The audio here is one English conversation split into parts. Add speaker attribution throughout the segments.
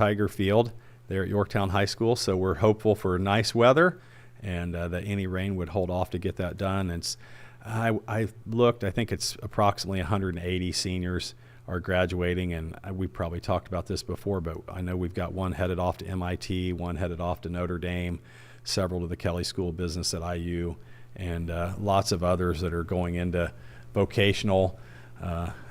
Speaker 1: Tiger Field there at Yorktown High School. So we're hopeful for nice weather and that any rain would hold off to get that done. And I looked, I think it's approximately 180 seniors are graduating, and we probably talked about this before, but I know we've got one headed off to MIT, one headed off to Notre Dame, several to the Kelly School of Business at IU, and lots of others that are going into vocational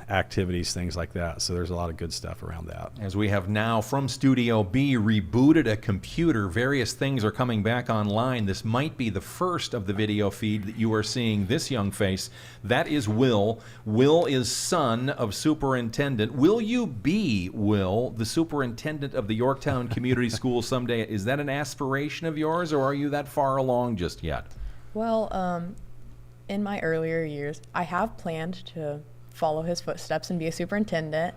Speaker 1: activities, things like that. So there's a lot of good stuff around that.
Speaker 2: As we have now from Studio B rebooted a computer, various things are coming back online. This might be the first of the video feed that you are seeing this young face. That is Will. Will is son of superintendent. Will you be, Will, the superintendent of the Yorktown Community School someday? Is that an aspiration of yours, or are you that far along just yet?
Speaker 3: Well, in my earlier years, I have planned to follow his footsteps and be a superintendent.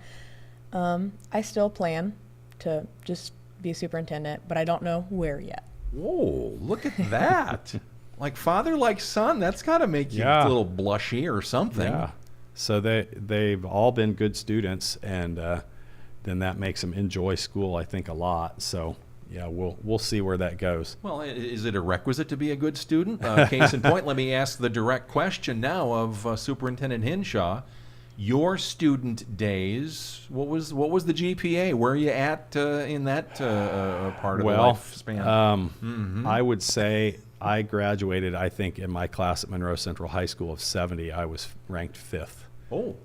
Speaker 3: I still plan to just be a superintendent, but I don't know where yet.
Speaker 2: Whoa, look at that. Like father, like son, that's got to make you a little blushy or something.
Speaker 1: Yeah. So they've all been good students, and then that makes them enjoy school, I think, a lot. So yeah, we'll see where that goes.
Speaker 2: Well, is it a requisite to be a good student? Case in point, let me ask the direct question now of Superintendent Hinshaw. Your student days, what was the GPA? Where are you at in that part of the lifespan?
Speaker 1: I would say I graduated, I think, in my class at Monroe Central High School of 70. I was ranked 5th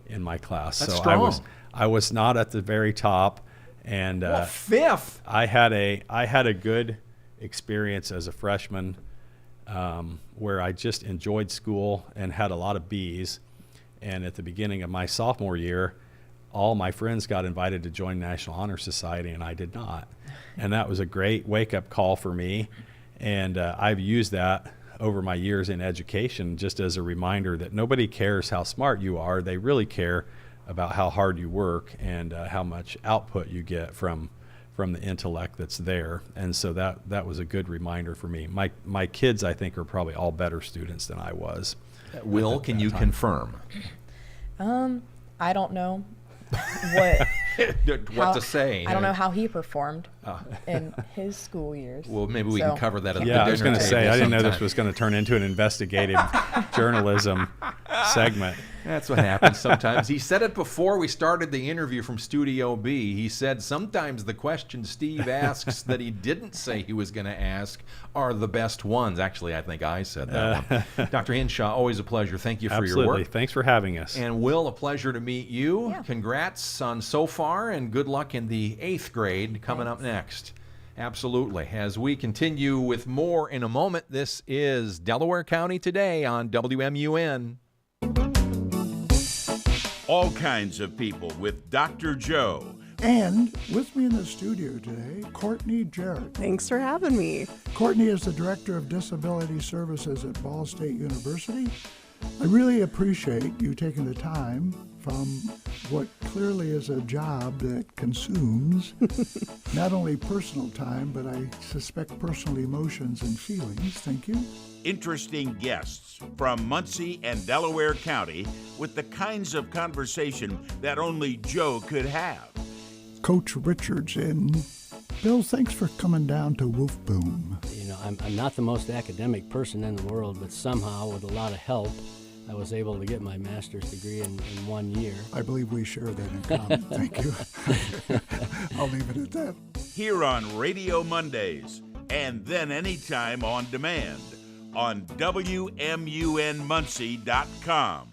Speaker 1: in my class.
Speaker 2: That's
Speaker 1: so
Speaker 2: strong.
Speaker 1: I was not at the very top. And
Speaker 2: 5th.
Speaker 1: I had a good experience as a freshman where I just enjoyed school and had a lot of B's. And at the beginning of my sophomore year, all my friends got invited to join National Honor Society, and I did not. And that was a great wake-up call for me. And I've used that over my years in education just as a reminder that nobody cares how smart you are. They really care about how hard you work and how much output you get from the intellect that's there. And so that was a good reminder for me. My kids, I think, are probably all better students than I was.
Speaker 2: Will, can you confirm?
Speaker 3: I don't know what
Speaker 2: to say.
Speaker 3: I don't know how he performed in his school years.
Speaker 2: Well, maybe we can cover that at the dinner
Speaker 1: I was going to
Speaker 2: table
Speaker 1: say, I didn't know
Speaker 2: sometime.
Speaker 1: this was going to turn into an investigative journalism segment.
Speaker 2: That's what happens sometimes. He said it before we started the interview from Studio B. He said sometimes the questions Steve asks that he didn't say he was going to ask are the best ones. Actually, I think I said that one. Dr. Hinshaw, always a pleasure. Thank you for your
Speaker 1: Absolutely.
Speaker 2: work.
Speaker 1: Thanks for having us.
Speaker 2: And Will, a pleasure to meet you.
Speaker 3: Yeah.
Speaker 2: Congrats on so far, and good luck in the 8th grade coming up next. Absolutely. As we continue with more in a moment, this is Delaware County Today on WMUN.
Speaker 4: All kinds of people with Dr. Joe.
Speaker 5: And with me in the studio today, Courtney Jarrett.
Speaker 6: Thanks for having me.
Speaker 5: Courtney is the Director of Disability Services at Ball State University. I really appreciate you taking the time from what clearly is a job that consumes not only personal time, but I suspect personal emotions and feelings. Thank you.
Speaker 4: Interesting guests from Muncie and Delaware County with the kinds of conversation that only Joe could have.
Speaker 5: Coach Richards and Bill, thanks for coming down to Wolf Boom.
Speaker 7: You know, I'm not the most academic person in the world, but somehow with a lot of help, I was able to get my master's degree in 1 year.
Speaker 5: I believe we share that in common. Thank you. I'll leave it at that.
Speaker 4: Here on Radio Mondays, and then anytime on demand on WMUNmuncie.com.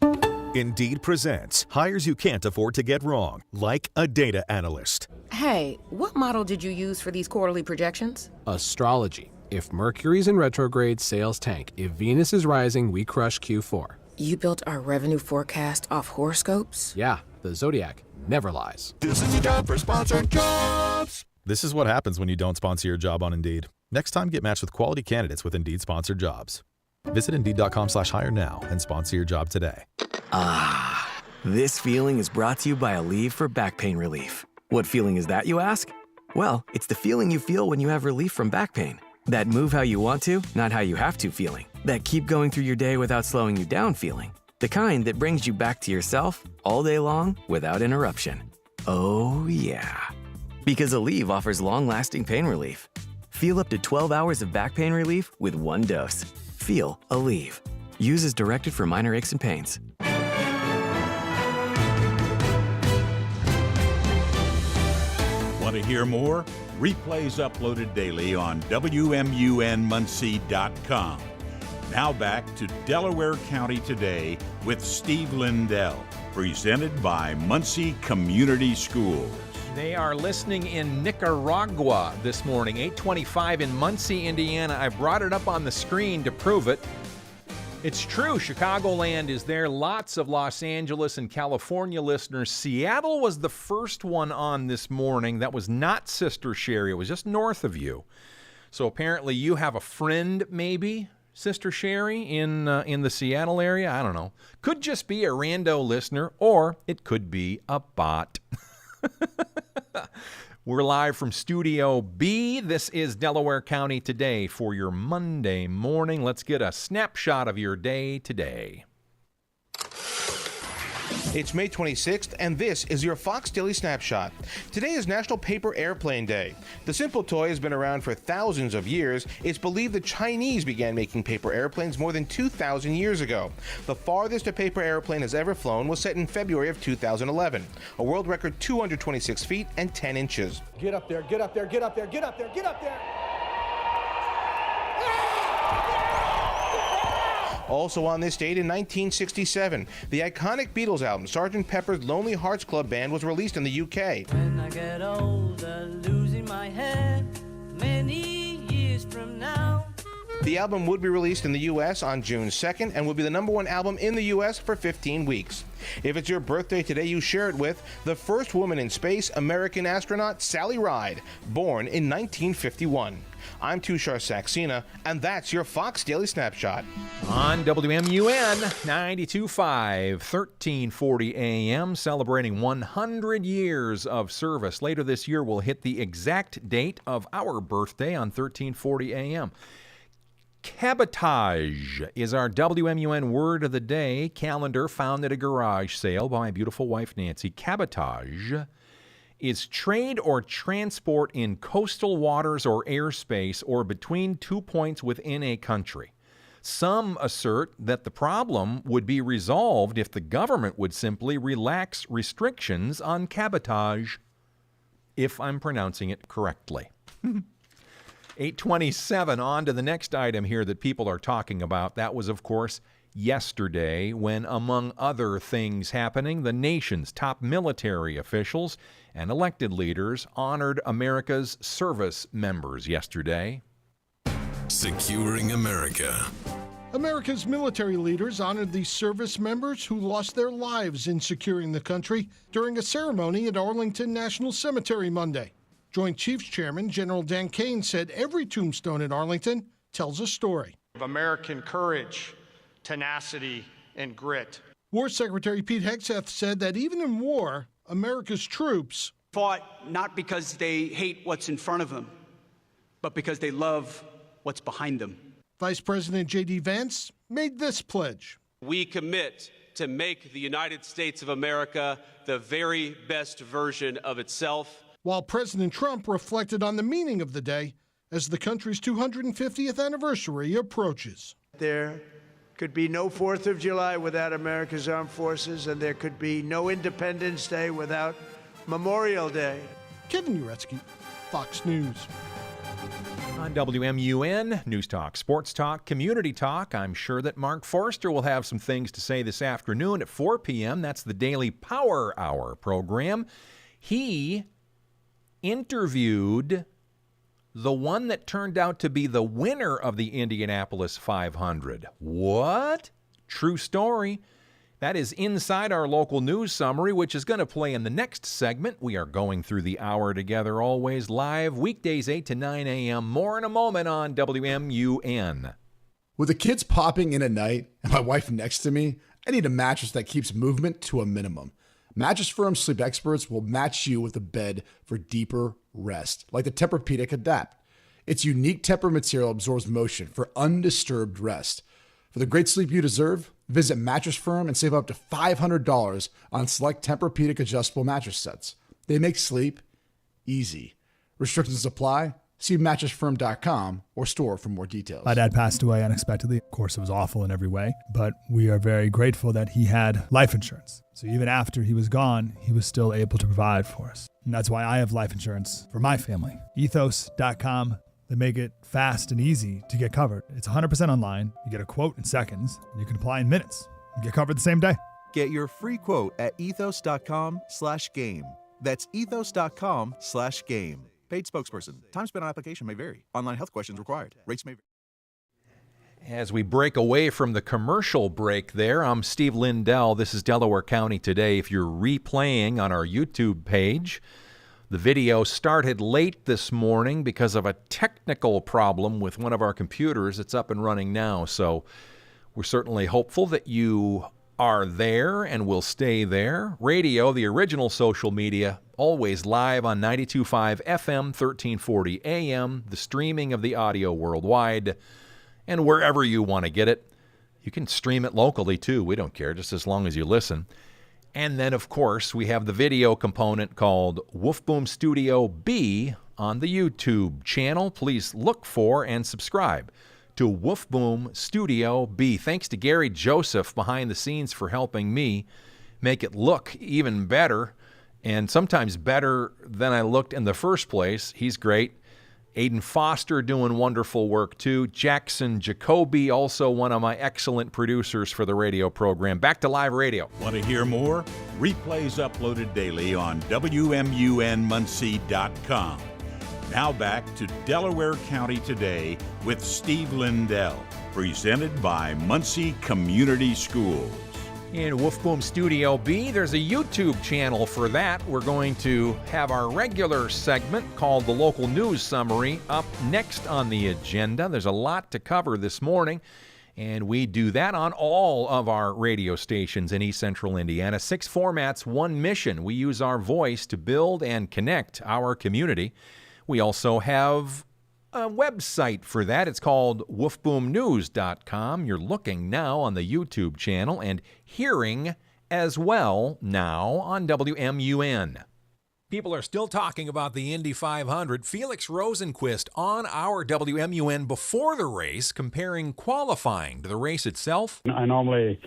Speaker 8: Indeed presents hires you can't afford to get wrong, like a data analyst.
Speaker 9: Hey, what model did you use for these quarterly projections?
Speaker 10: Astrology. If Mercury's in retrograde, sales tank. If Venus is rising, we crush Q4.
Speaker 9: You built our revenue forecast off horoscopes?
Speaker 10: Yeah, the Zodiac never lies.
Speaker 8: This is your job for sponsored jobs. This is what happens when you don't sponsor your job on Indeed. Next time, get matched with quality candidates with Indeed sponsored jobs. Visit Indeed.com/hire now and sponsor your job today.
Speaker 11: Ah, this feeling is brought to you by Aleve for back pain relief. What feeling is that, you ask? Well, it's the feeling you feel when you have relief from back pain. That move how you want to, not how you have to feeling. That keep going through your day without slowing you down feeling. The kind that brings you back to yourself all day long without interruption. Oh, yeah. Because Aleve offers long-lasting pain relief. Feel up to 12 hours of back pain relief with one dose. Feel Aleve. Use as directed for minor aches and pains.
Speaker 4: Want to hear more? Replays uploaded daily on WMUNmuncie.com. Now back to Delaware County Today with Steve Lindell, presented by Muncie Community Schools.
Speaker 2: They are listening in Nicaragua this morning, 8:25 in Muncie, Indiana. I brought it up on the screen to prove it. It's true, Chicagoland is there. Lots of Los Angeles and California listeners. Seattle was the first one on this morning. That was not Sister Sherry. It was just north of you. So apparently you have a friend, maybe, Sister Sherry, in the Seattle area. I don't know. Could just be a rando listener, or it could be a bot. We're live from Studio B. This is Delaware County Today for your Monday morning. Let's get a snapshot of your day today.
Speaker 6: It's May 26th, and this is your Fox Daily Snapshot. Today is National Paper Airplane Day. The simple toy has been around for thousands of years. It's believed the Chinese began making paper airplanes more than 2,000 years ago. The farthest a paper airplane has ever flown was set in February of 2011, a world record 226 feet and 10 inches.
Speaker 12: Get up there, get up there, get up there, get up there, get up there!
Speaker 6: Also on this date in 1967, the iconic Beatles album Sgt. Pepper's Lonely Hearts Club Band was released in the UK.
Speaker 13: When I get older, losing my head, many years from now.
Speaker 6: The album would be released in the U.S. on June 2nd and would be the #1 album in the U.S. for 15 weeks. If it's your birthday today, you share it with the first woman in space, American astronaut Sally Ride, born in 1951. I'm Tushar Saxena, and that's your Fox Daily Snapshot.
Speaker 2: On WMUN 92.5, 1340 AM, celebrating 100 years of service. Later this year, we'll hit the exact date of our birthday on 1340 AM. Cabotage is our WMUN word of the day. Calendar found at a garage sale by my beautiful wife, Nancy. Cabotage is trade or transport in coastal waters or airspace or between 2 points within a country. Some assert that the problem would be resolved if the government would simply relax restrictions on cabotage, if I'm pronouncing it correctly. 8:27, on to the next item here that people are talking about. That was, of course, yesterday when, among other things happening, the nation's top military officials and elected leaders honored America's service members yesterday.
Speaker 14: Securing America.
Speaker 15: America's military leaders honored the service members who lost their lives in securing the country during a ceremony at Arlington National Cemetery Monday. Joint Chiefs Chairman General Dan Kane said every tombstone at Arlington tells a story
Speaker 16: of American courage, tenacity, and grit.
Speaker 15: War Secretary Pete Hegseth said that even in war, America's troops
Speaker 17: fought not because they hate what's in front of them, but because they love what's behind them.
Speaker 15: Vice President J.D. Vance made this pledge.
Speaker 18: We commit to make the United States of America the very best version of itself.
Speaker 15: While President Trump reflected on the meaning of the day as the country's 250th anniversary approaches.
Speaker 19: There could be no 4th of July without America's armed forces, and there could be no Independence Day without Memorial Day.
Speaker 15: Kevin Uretsky, Fox News.
Speaker 2: On WMUN, News Talk, Sports Talk, Community Talk, I'm sure that Mark Forster will have some things to say this afternoon at 4 p.m. That's the Daily Power Hour program. He interviewed the one that turned out to be the winner of the Indianapolis 500. What? True story. That is inside our local news summary, which is going to play in the next segment. We are going through the hour together, always live, weekdays 8 to 9 a.m. More in a moment on WMUN.
Speaker 20: With the kids popping in at night and my wife next to me, I need a mattress that keeps movement to a minimum. Mattress Firm Sleep Experts will match you with a bed for deeper rest, like the Tempur-Pedic Adapt. Its unique Tempur material absorbs motion for undisturbed rest. For the great sleep you deserve, visit Mattress Firm and save up to $500 on select Tempur-Pedic adjustable mattress sets. They make sleep Easy. Restrictions apply. See mattressfirm.com or store for more details.
Speaker 21: My dad passed away unexpectedly. Of course, it was awful in every way, but we are very grateful that he had life insurance. So even after he was gone, he was still able to provide for us. And that's why I have life insurance for my family. Ethos.com. They make it fast and easy to get covered. It's 100% online. You get a quote in seconds, and you can apply in minutes. You get covered the same day.
Speaker 22: Get your free quote at ethos.com/game. That's ethos.com/game. Paid spokesperson. Time spent on application may vary. Online health questions required. Rates may vary.
Speaker 2: As we break away from the commercial break there, I'm Steve Lindell. This is Delaware County Today. If you're replaying on our YouTube page, the video started late this morning because of a technical problem with one of our computers. It's up and running now, so we're certainly hopeful that you are there and will stay there. Radio, the original social media, always live on 92.5 FM, 1340 AM, the streaming of the audio worldwide, and wherever you want to get it. You can stream it locally, too. We don't care, just as long as you listen. And then, of course, we have the video component called Wolf Boom Studio B on the YouTube channel. Please look for and subscribe to Wolf Boom Studio B. Thanks to Gary Joseph behind the scenes for helping me make it look even better, and sometimes better than I looked in the first place. He's great. Aiden Foster doing wonderful work, too. Jackson Jacoby, also one of my excellent producers for the radio program. Back to live radio.
Speaker 4: Want to hear more? Replays uploaded daily on WMUNmuncie.com. Now back to Delaware County Today with Steve Lindell, presented by Muncie Community Schools.
Speaker 2: In Wolf Boom Studio B, there's a YouTube channel for that. We're going to have our regular segment called the Local News Summary up next on the agenda. There's a lot to cover this morning, and we do that on all of our radio stations in East Central Indiana. 6 formats, 1 mission. We use our voice to build and connect our community. We also have a website for that. It's called wolfboomnews.com. You're looking now on the YouTube channel and hearing as well now on WMUN. People are still talking about the Indy 500. Felix Rosenquist on our WMUN before the race, comparing qualifying to the race itself.
Speaker 23: I normally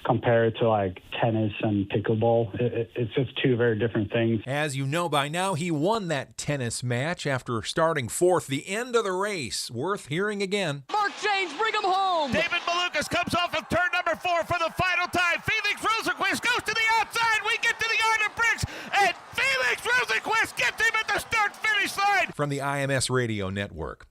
Speaker 23: compare it to like tennis and pickleball. It's just 2 very different things.
Speaker 2: As you know by now, he won that tennis match after starting 4th. The end of the race, worth hearing again.
Speaker 24: Mark James, bring him home.
Speaker 25: David Malukas comes off of turn number 4 for the final time. Felix Rosenquist goes to the outside. We get to the Yard of Bricks, and Felix Rosenquist gets him at the start-finish line.
Speaker 2: From the IMS Radio Network.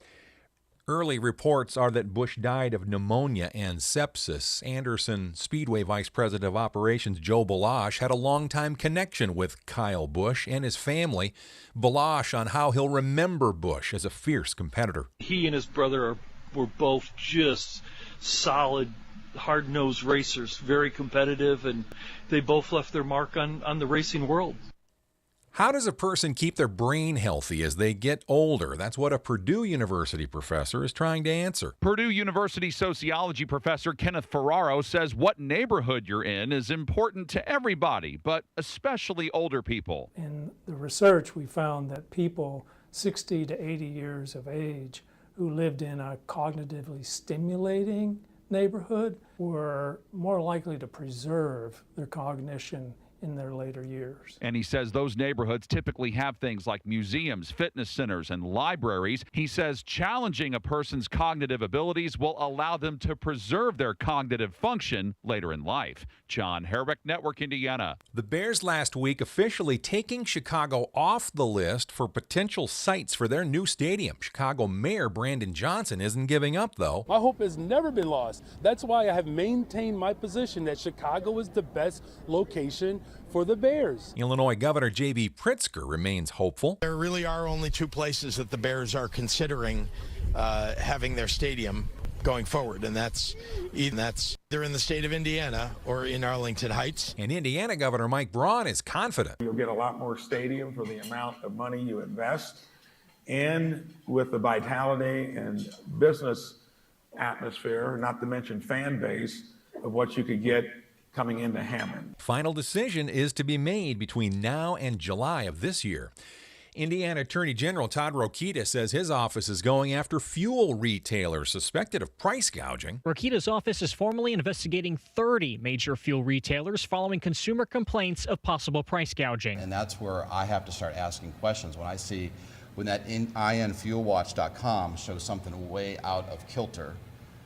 Speaker 2: Early reports are that Busch died of pneumonia and sepsis. Anderson Speedway Vice President of Operations Joe Balash had a longtime connection with Kyle Busch and his family. Balash on how he'll remember Busch as a fierce competitor.
Speaker 26: He and his brother were both just solid, hard-nosed racers, very competitive, and they both left their mark on the racing world.
Speaker 2: How does a person keep their brain healthy as they get older? That's what a Purdue University professor is trying to answer.
Speaker 27: Purdue University sociology professor Kenneth Ferraro says what neighborhood you're in is important to everybody, but especially older people.
Speaker 28: In the research, we found that people 60 to 80 years of age who lived in a cognitively stimulating neighborhood were more likely to preserve their cognition in their later years.
Speaker 27: And he says those neighborhoods typically have things like museums, fitness centers, and libraries. He says challenging a person's cognitive abilities will allow them to preserve their cognitive function later in life. John Herbeck, Network Indiana.
Speaker 2: The Bears last week officially taking Chicago off the list for potential sites for their new stadium. Chicago Mayor Brandon Johnson isn't giving up, though.
Speaker 29: My hope has never been lost. That's why I have maintained my position that Chicago is the best location for the Bears.
Speaker 2: Illinois Governor J.B. Pritzker remains hopeful.
Speaker 30: There really are only 2 places that the Bears are considering having their stadium going forward, and that's either in the state of Indiana or in Arlington Heights.
Speaker 2: And Indiana Governor Mike Braun is confident.
Speaker 31: You'll get a lot more stadium for the amount of money you invest, and with the vitality and business atmosphere, not to mention fan base, of what you could get coming into Hammond.
Speaker 2: Final decision is to be made between now and July of this year. Indiana Attorney General Todd Rokita says his office is going after fuel retailers suspected of price gouging.
Speaker 1: Rokita's office is formally investigating 30 major fuel retailers following consumer complaints of possible price gouging.
Speaker 3: And that's where I have to start asking questions when I see when that infuelwatch.com shows something way out of kilter.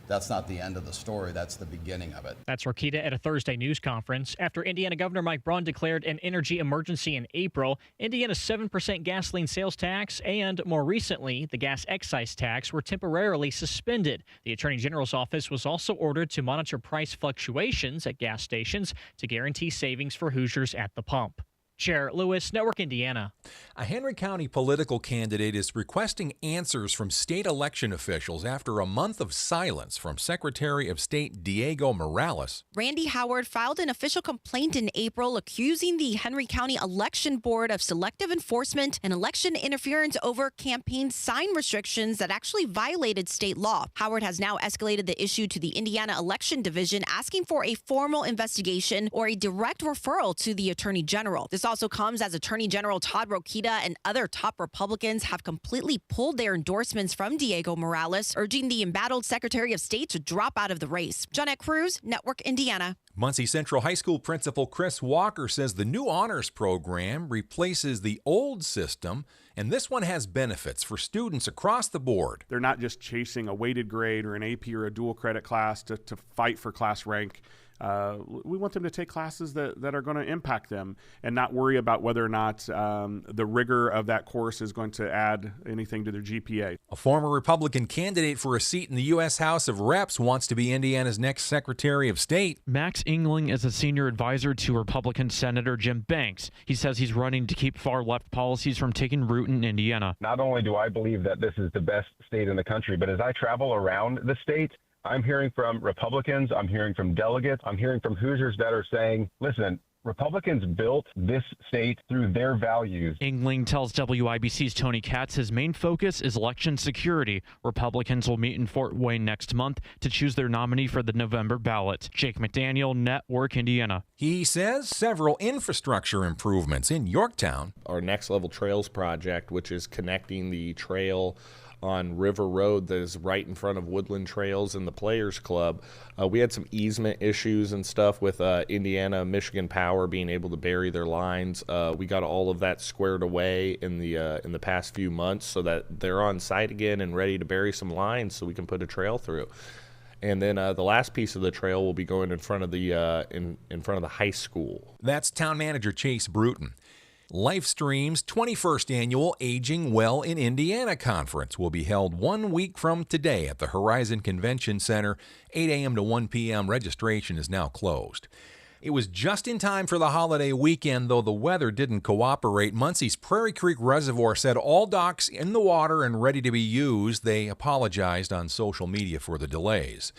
Speaker 3: That's not the end of the story. That's the beginning of it.
Speaker 1: That's Rokita at a Thursday news conference after Indiana Governor Mike Braun declared an energy emergency in April. Indiana's 7% gasoline sales tax and, more recently, the gas excise tax were temporarily suspended. The Attorney General's office was also ordered to monitor price fluctuations at gas stations to guarantee savings for Hoosiers at the pump. Chair Lewis, Network Indiana.
Speaker 2: A Henry County political candidate is requesting answers from state election officials after a month of silence from Secretary of State Diego Morales.
Speaker 5: Randy Howard filed an official complaint in April accusing the Henry County Election Board of selective enforcement and election interference over campaign sign restrictions that actually violated state law. Howard has now escalated the issue to the Indiana Election Division, asking for a formal investigation or a direct referral to the Attorney General. This also comes as Attorney General Todd Rokita and other top Republicans have completely pulled their endorsements from Diego Morales, urging the embattled Secretary of State to drop out of the race. Jeanette Cruz, Network Indiana.
Speaker 2: Muncie Central High School Principal Chris Walker says the new honors program replaces the old system, and this one has benefits for students across the board.
Speaker 6: They're not just chasing a weighted grade or an AP or a dual credit class to fight for class rank. We want them to take classes that are going to impact them and not worry about whether or not the rigor of that course is going to add anything to their GPA.
Speaker 2: A former Republican candidate for a seat in the U.S. House of Reps wants to be Indiana's next Secretary of State.
Speaker 7: Max Engling is a senior advisor to Republican Senator Jim Banks. He says he's running to keep far-left policies from taking root in Indiana.
Speaker 8: Not only do I believe that this is the best state in the country, but as I travel around the state, I'm hearing from Republicans, I'm hearing from delegates, I'm hearing from Hoosiers that are saying, listen, Republicans built this state through their values.
Speaker 7: Engling tells WIBC's Tony Katz his main focus is election security. Republicans will meet in Fort Wayne next month to choose their nominee for the November ballot. Jake McDaniel, Network Indiana.
Speaker 2: He says several infrastructure improvements in Yorktown.
Speaker 9: Our Next Level Trails project, which is connecting the trail on River Road that is right in front of Woodland Trails and the Players Club. We had some easement issues and stuff with Indiana Michigan Power being able to bury their lines. We got all of that squared away in the past few months so that they're on site again and ready to bury some lines so we can put a trail through. And then the last piece of the trail will be going in front of the in front of the high school.
Speaker 2: That's Town Manager Chase Bruton. Lifestream's 21st annual Aging Well in Indiana conference will be held 1 week from today at the Horizon Convention Center, 8 a.m. to 1 p.m. Registration is now closed. It was just in time for the holiday weekend, though the weather didn't cooperate. Muncie's Prairie Creek Reservoir said all docks in the water and ready to be used. They apologized on social media for the delays.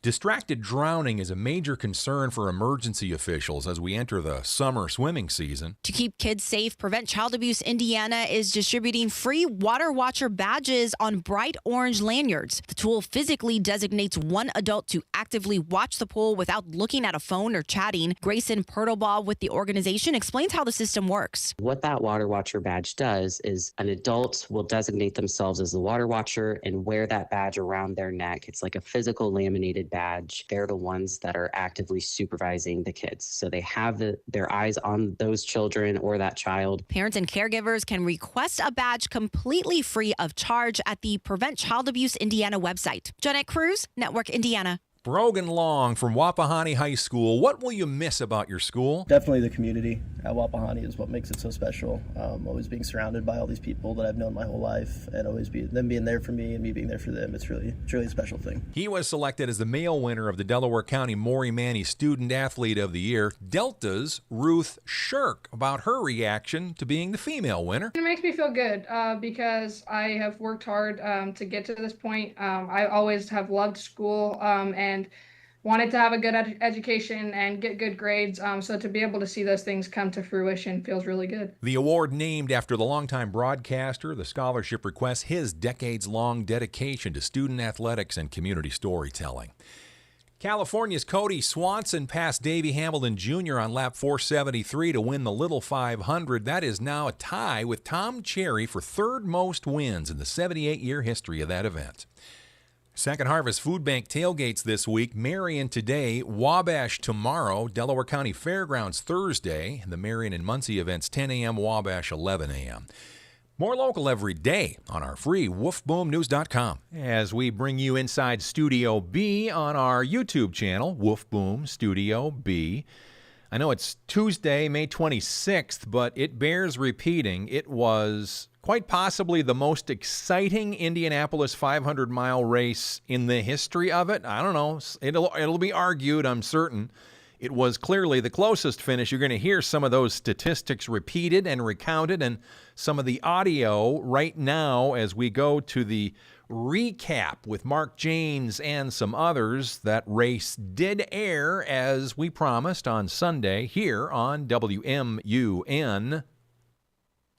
Speaker 2: Distracted drowning is a major concern for emergency officials as we enter the summer swimming season.
Speaker 5: To keep kids safe, Prevent Child Abuse Indiana is distributing free Water Watcher badges on bright orange lanyards. The tool physically designates one adult to actively watch the pool without looking at a phone or chatting. Grayson Pertlebaugh with the organization explains how the system works.
Speaker 10: What that Water Watcher badge does is an adult will designate themselves as the Water Watcher and wear that badge around their neck. It's like a physical laminated badge. They're the ones that are actively supervising the kids. So they have their eyes on those children or that child.
Speaker 5: Parents and caregivers can request a badge completely free of charge at the Prevent Child Abuse Indiana website. Jeanette Cruz, Network Indiana.
Speaker 2: Brogan Long from Wapahani High School. What will you miss about your school?
Speaker 11: Definitely the community at Wapahani is what makes it so special. Always being surrounded by all these people that I've known my whole life, and always them being there for me and me being there for them. It's really a special thing.
Speaker 2: He was selected as the male winner of the Delaware County Maury Manny Student Athlete of the Year. Delta's Ruth Shirk about her reaction to being the female winner.
Speaker 12: It makes me feel good because I have worked hard to get to this point. I always have loved school and wanted to have a good education and get good grades. So to be able to see those things come to fruition feels really good.
Speaker 2: The award named after the longtime broadcaster, the scholarship requests his decades-long dedication to student athletics and community storytelling. California's Cody Swanson passed Davey Hamilton Jr. on lap 473 to win the Little 500. That is now a tie with Tom Cherry for third most wins in the 78-year history of that event. Second Harvest Food Bank tailgates this week. Marion today, Wabash tomorrow, Delaware County Fairgrounds Thursday. The Marion and Muncie events 10 a.m., Wabash 11 a.m. More local every day on our free woofboomnews.com. As we bring you inside Studio B on our YouTube channel, Woof Boom Studio B. I know it's Tuesday, May 26th, but it bears repeating. It was quite possibly the most exciting Indianapolis 500-mile race in the history of it. I don't know. It'll be argued, I'm certain. It was clearly the closest finish. You're going to hear some of those statistics repeated and recounted and some of the audio right now as we go to the recap with Mark Janes and some others. That race did air, as we promised, on Sunday here on WMUN.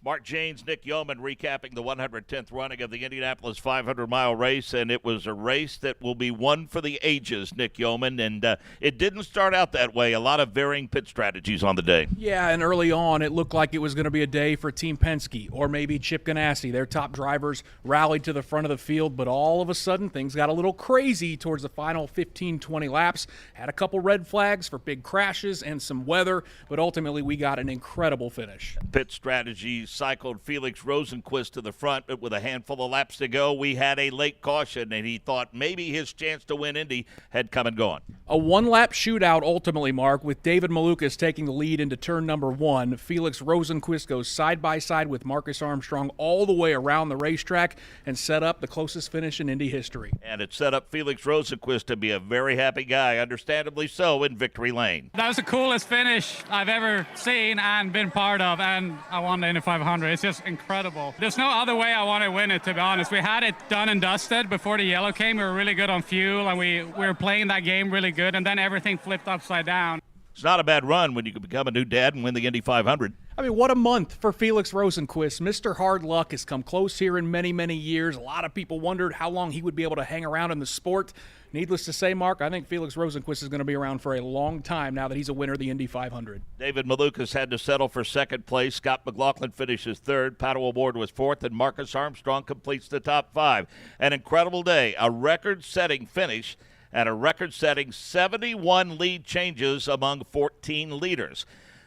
Speaker 25: Mark Janes, Nick Yeoman recapping the 110th running of the Indianapolis 500-mile race, and it was a race that will be one for the ages, Nick Yeoman, and it didn't start out that way. A lot of varying pit strategies on the day.
Speaker 4: Yeah, and early on it looked like it was going to be a day for Team Penske or maybe Chip Ganassi. Their top drivers rallied to the front of the field, but all of a sudden things got a little crazy towards the final 15-20 laps. Had a couple red flags for big crashes and some weather, but ultimately we got an incredible finish.
Speaker 25: Pit strategies cycled Felix Rosenquist to the front, but with a handful of laps to go, we had a late caution, and he thought maybe his chance to win Indy had come and gone.
Speaker 4: A one-lap shootout ultimately, Mark, with David Malukas taking the lead into turn number 1. Felix Rosenquist goes side-by-side with Marcus Armstrong all the way around the racetrack and set up the closest finish in Indy history.
Speaker 25: And it set up Felix Rosenquist to be a very happy guy, understandably so, in victory lane.
Speaker 13: That was the coolest finish I've ever seen and been part of, and I won the Indy 500. It's just incredible. There's no other way I want to win it, to be honest. We had it done and dusted before the yellow came. We were really good on fuel, and we were playing that game really good, and then everything flipped upside down.
Speaker 25: It's not a bad run when you can become a new dad and win the Indy 500.
Speaker 4: I mean, what a month for Felix Rosenquist. Mr. Hard Luck has come close here in many, many years. A lot of people wondered how long he would be able to hang around in the sport. Needless to say, Mark, I think Felix Rosenquist is going to be around for a long time now that he's a winner of the Indy 500.
Speaker 25: David Malukas had to settle for second place. Scott McLaughlin finishes third. Pato O'Ward was fourth, and Marcus Armstrong completes the top 5. An incredible day, a record-setting finish, and a record-setting 71 lead changes among 14 leaders.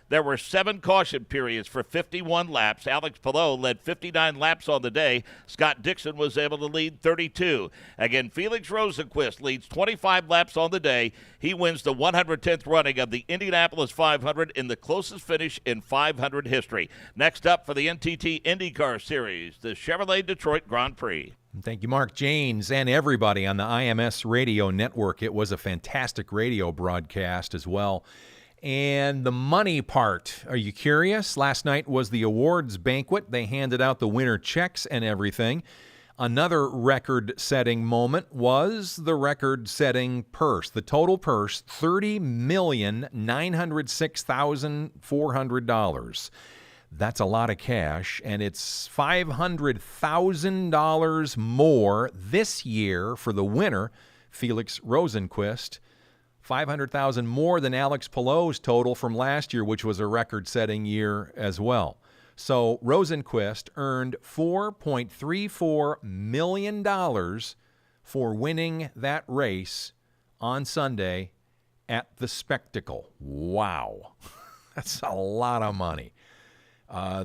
Speaker 25: There were 7 caution periods for 51 laps. Alex Palou led 59 laps on the day. Scott Dixon was able to lead 32. Again, Felix Rosenquist leads 25 laps on the day. He wins the 110th running of the Indianapolis 500 in the closest finish in 500 history. Next up for the NTT IndyCar Series, the Chevrolet Detroit Grand Prix.
Speaker 2: Thank you, Mark Janes, and everybody on the IMS radio network. It was a fantastic radio broadcast as well. And the money part, are you curious? Last night was the awards banquet. They handed out the winner checks and everything. Another record-setting moment was the record-setting purse. The total purse, $30,906,400. That's a lot of cash, and it's $500,000 more this year for the winner, Felix Rosenquist. $500,000 more than Alex Palou's total from last year, which was a record-setting year as well. So Rosenquist earned $4.34 million for winning that race on Sunday at the Spectacle. Wow. That's a lot of money.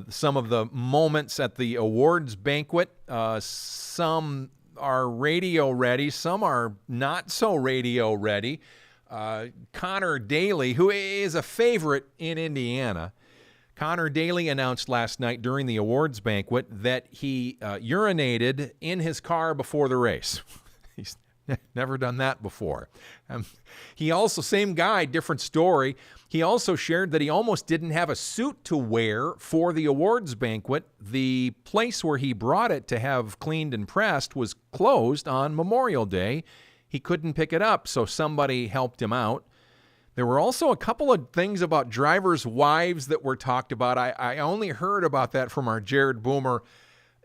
Speaker 2: Some of the moments at the awards banquet, some are radio ready, some are not so radio ready. Connor Daly, who is a favorite in Indiana, Connor Daly announced last night during the awards banquet that he urinated in his car before the race. He's never done that before. He also, same guy, different story. He also shared that he almost didn't have a suit to wear for the awards banquet. The place where he brought it to have cleaned and pressed was closed on Memorial Day. He couldn't pick it up, so somebody helped him out. There were also a couple of things about drivers' wives that were talked about. I only heard about that from our Jared Boomer.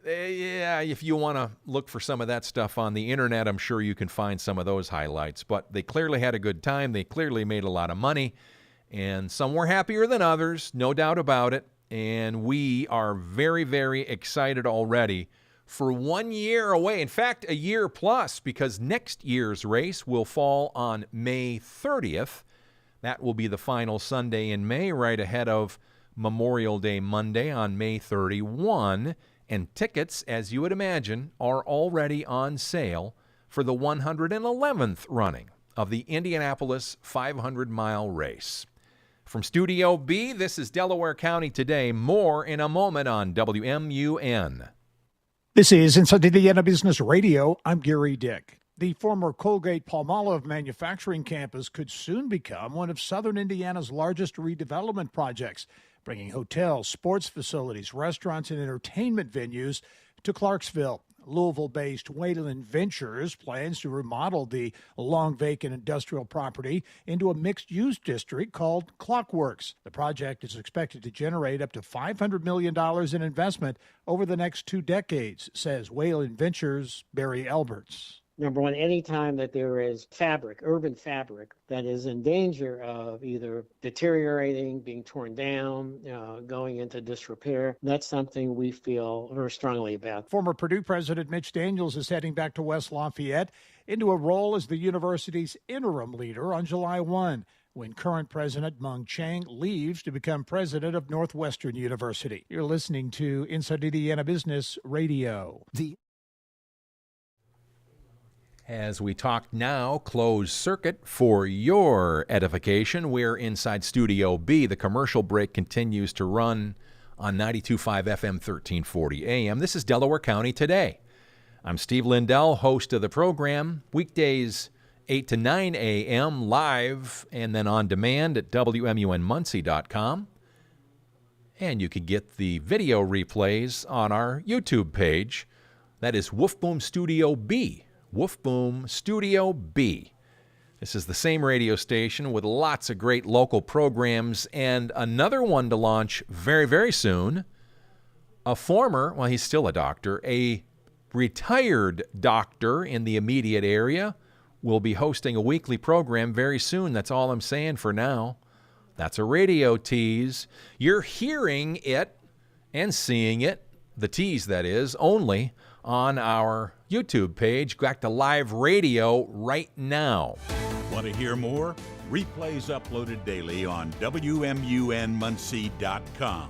Speaker 2: Yeah, if you want to look for some of that stuff on the internet, I'm sure you can find some of those highlights. But they clearly had a good time. They clearly made a lot of money. And some were happier than others, no doubt about it. And we are very, very excited already for 1 year away. In fact, a year plus, because next year's race will fall on May 30th. That will be the final Sunday in May, right ahead of Memorial Day Monday on May 31. And tickets, as you would imagine, are already on sale for the 111th running of the Indianapolis 500-mile race. From Studio B, this is Delaware County Today. More in a moment on WMUN.
Speaker 14: This is Inside Indiana Business Radio. I'm Gary Dick. The former Colgate-Palmolive manufacturing campus could soon become one of southern Indiana's largest redevelopment projects, bringing hotels, sports facilities, restaurants, and entertainment venues to Clarksville. Louisville-based Wayland Ventures plans to remodel the long-vacant industrial property into a mixed-use district called Clockworks. The project is expected to generate up to $500 million in investment over the next 2 decades, says Wayland Ventures' Barry Alberts.
Speaker 15: Number one, anytime that there is fabric, urban fabric, that is in danger of either deteriorating, being torn down, going into disrepair, that's something we feel very strongly about.
Speaker 14: Former Purdue President Mitch Daniels is heading back to West Lafayette into a role as the university's interim leader on July 1, when current President Mung Chiang leaves to become president of Northwestern University. You're listening to Inside Indiana Business Radio.
Speaker 2: As we talk now, closed circuit for your edification. We're inside Studio B. The commercial break continues to run on 92.5 FM, 1340 AM. This is Delaware County Today. I'm Steve Lindell, host of the program. Weekdays 8 to 9 a.m. live and then on demand at WMUNmuncie.com. And you can get the video replays on our YouTube page. That is Wolf Boom Studio B. Wolf Boom Studio B. This is the same radio station with lots of great local programs and another one to launch very, very soon. A former, well, he's still a doctor, a retired doctor in the immediate area will be hosting a weekly program very soon. That's all I'm saying for now. That's a radio tease. You're hearing it and seeing it, the tease that is, only on our YouTube page. Back to live radio right now.
Speaker 16: Want to hear more? Replays uploaded daily on WMUNmuncie.com.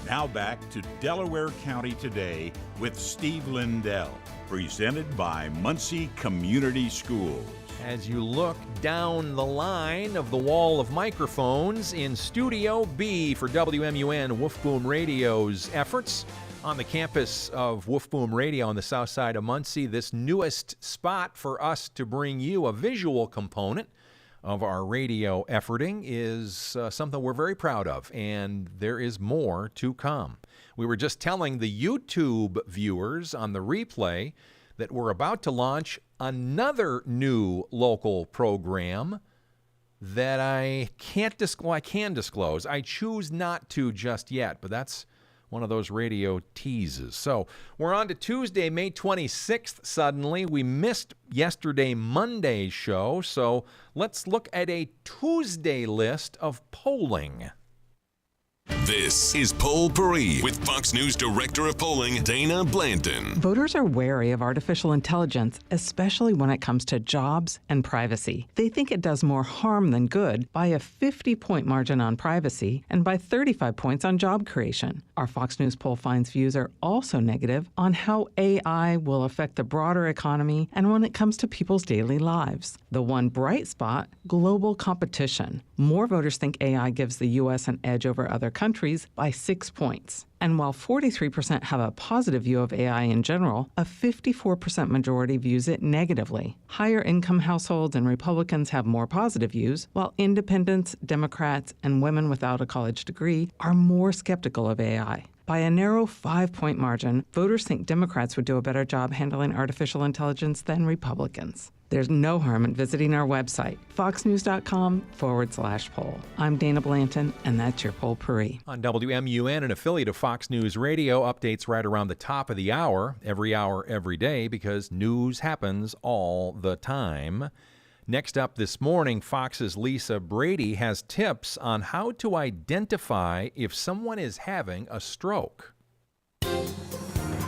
Speaker 16: Now back to Delaware County Today with Steve Lindell, presented by Muncie Community Schools.
Speaker 2: As you look down the line of the wall of microphones in Studio B for WMUN Wolf Boom Radio's efforts on the campus of Wolf Boom Radio on the south side of Muncie, this newest spot for us to bring you a visual component of our radio efforting is something we're very proud of, and there is more to come. We were just telling the YouTube viewers on the replay that we're about to launch another new local program that I can't disclose. I can disclose. I choose not to just yet, but that's one of those radio teases. So we're on to Tuesday, May 26th suddenly. We missed yesterday, Monday's show, so let's look at a Tuesday list of polling.
Speaker 17: This is Poll Paris with Fox News Director of Polling, Dana Blanton.
Speaker 18: Voters are wary of artificial intelligence, especially when it comes to jobs and privacy. They think it does more harm than good by a 50-point margin on privacy and by 35 points on job creation. Our Fox News poll finds views are also negative on how AI will affect the broader economy and when it comes to people's daily lives. The one bright spot, global competition. More voters think AI gives the U.S. an edge over other countries by 6 points. And while 43% have a positive view of AI in general, a 54% majority views it negatively. Higher income households and Republicans have more positive views, while independents, Democrats, and women without a college degree are more skeptical of AI. By a narrow 5-point margin, voters think Democrats would do a better job handling artificial intelligence than Republicans. There's no harm in visiting our website, foxnews.com/poll. I'm Dana Blanton, and that's your Poll Paris.
Speaker 2: On WMUN, an affiliate of Fox News Radio, updates right around the top of the hour, every day, because news happens all the time. Next up this morning, Fox's Lisa Brady has tips on how to identify if someone is having a stroke.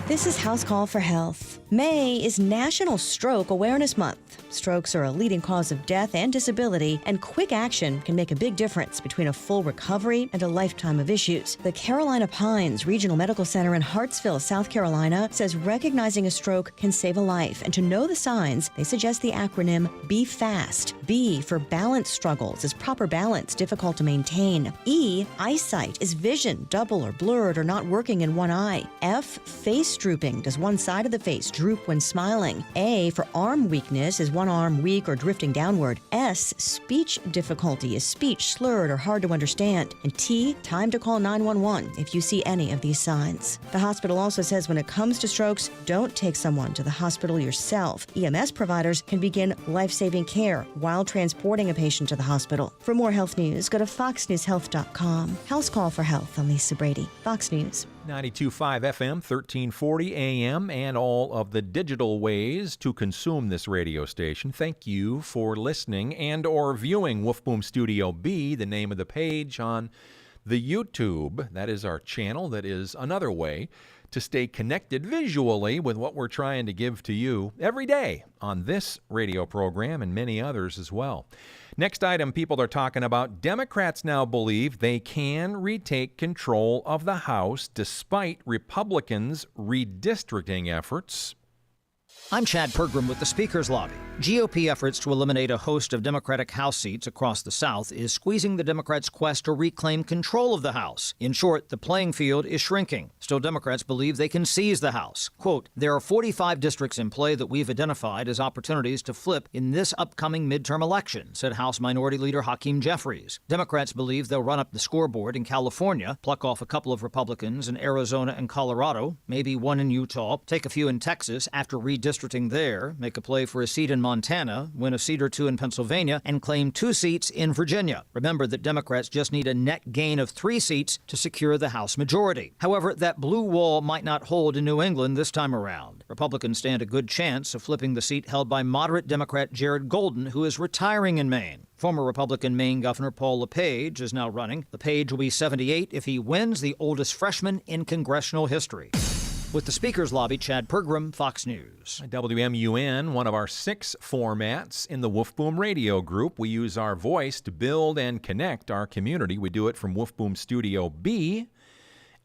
Speaker 19: This is House Call for Health. May is National Stroke Awareness Month. Strokes are a leading cause of death and disability, and quick action can make a big difference between a full recovery and a lifetime of issues. The Carolina Pines Regional Medical Center in Hartsville, South Carolina, says recognizing a stroke can save a life, and to know the signs, they suggest the acronym B FAST. B for balance struggles. Is proper balance difficult to maintain? E, eyesight. Is vision double or blurred or not working in one eye? F, face drooping. Does one side of the face droop when smiling? A for arm weakness. Is one arm weak or drifting downward? S, speech difficulty. Is speech slurred or hard to understand? And T, time to call 911 if you see any of these signs. The hospital also says when it comes to strokes, don't take someone to the hospital yourself. EMS providers can begin life-saving care while transporting a patient to the hospital. For more health news, go to foxnewshealth.com. House Call for Health. I'm Lisa Brady, Fox News.
Speaker 2: 92.5 FM, 1340 AM, and all of the digital ways to consume this radio station. Thank you for listening and or viewing Wolf Boom Studio B, the name of the page on the YouTube. That is our channel. That is another way to stay connected visually with what we're trying to give to you every day on this radio program and many others as well. Next item people are talking about, Democrats now believe they can retake control of the House despite Republicans' redistricting efforts.
Speaker 20: I'm Chad Pergram with the Speaker's Lobby. GOP efforts to eliminate a host of Democratic House seats across the South is squeezing the Democrats' quest to reclaim control of the House. In short, the playing field is shrinking. Still, Democrats believe they can seize the House. Quote, there are 45 districts in play that we've identified as opportunities to flip in this upcoming midterm election, said House Minority Leader Hakeem Jeffries. Democrats believe they'll run up the scoreboard in California, pluck off a couple of Republicans in Arizona and Colorado, maybe one in Utah, take a few in Texas after redistricting there, make a play for a seat in Montana, win a seat or two in Pennsylvania, and claim 2 seats in Virginia. Remember that Democrats just need a net gain of 3 seats to secure the House majority. However, that blue wall might not hold in New England this time around. Republicans stand a good chance of flipping the seat held by moderate Democrat Jared Golden, who is retiring in Maine. Former Republican Maine Governor Paul LePage is now running. LePage will be 78 if he wins, the oldest freshman in congressional history. With the Speaker's Lobby, Chad Pergram, Fox News.
Speaker 2: WMUN, one of our 6 formats in the Wolf Boom Radio Group. We use our voice to build and connect our community. We do it from Wolf Boom Studio B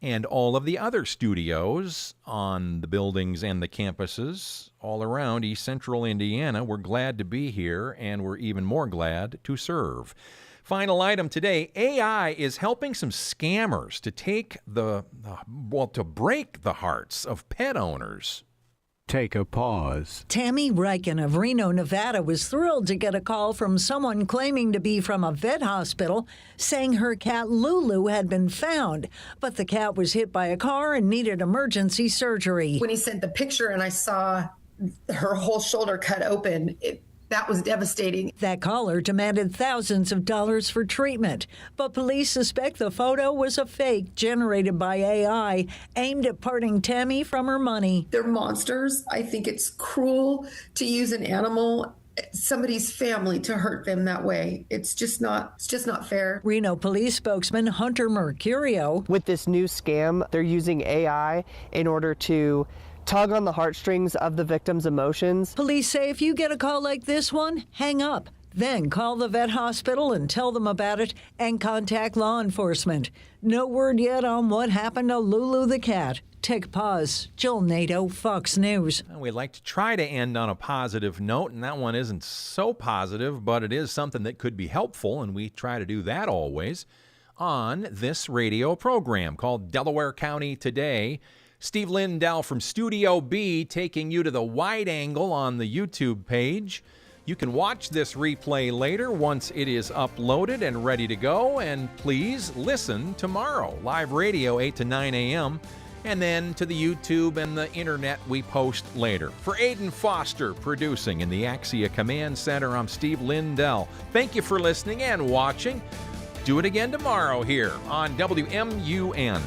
Speaker 2: and all of the other studios on the buildings and the campuses all around East Central Indiana. We're glad to be here, and we're even more glad to serve. Final item today, AI is helping some scammers to to break the hearts of pet owners.
Speaker 21: Take a pause.
Speaker 22: Tammy Reichen of Reno, Nevada, was thrilled to get a call from someone claiming to be from a vet hospital saying her cat Lulu had been found, but the cat was hit by a car and needed emergency surgery.
Speaker 23: When he sent the picture and I saw her whole shoulder cut open, that was devastating.
Speaker 22: That caller demanded thousands of dollars for treatment, but police suspect the photo was a fake generated by AI aimed at parting Tammy from her money.
Speaker 23: They're monsters. I think it's cruel to use an animal, somebody's family, to hurt them that way. It's just not fair.
Speaker 22: Reno police spokesman Hunter Mercurio.
Speaker 24: With this new scam, they're using AI in order to tug on the heartstrings of the victim's emotions.
Speaker 22: Police say if you get a call like this one, hang up. Then call the vet hospital and tell them about it and contact law enforcement. No word yet on what happened to Lulu the cat. Take a pause. Jill Nato, Fox News.
Speaker 2: We like to try to end on a positive note, and that one isn't so positive, but it is something that could be helpful, and we try to do that always on this radio program called Delaware County Today. Steve Lindell from Studio B taking you to the wide angle on the YouTube page. You can watch this replay later once it is uploaded and ready to go. And please listen tomorrow. Live radio 8 to 9 a.m. And then to the YouTube and the internet we post later. For Aiden Foster producing in the Axia Command Center, I'm Steve Lindell. Thank you for listening and watching. Do it again tomorrow here on WMUN.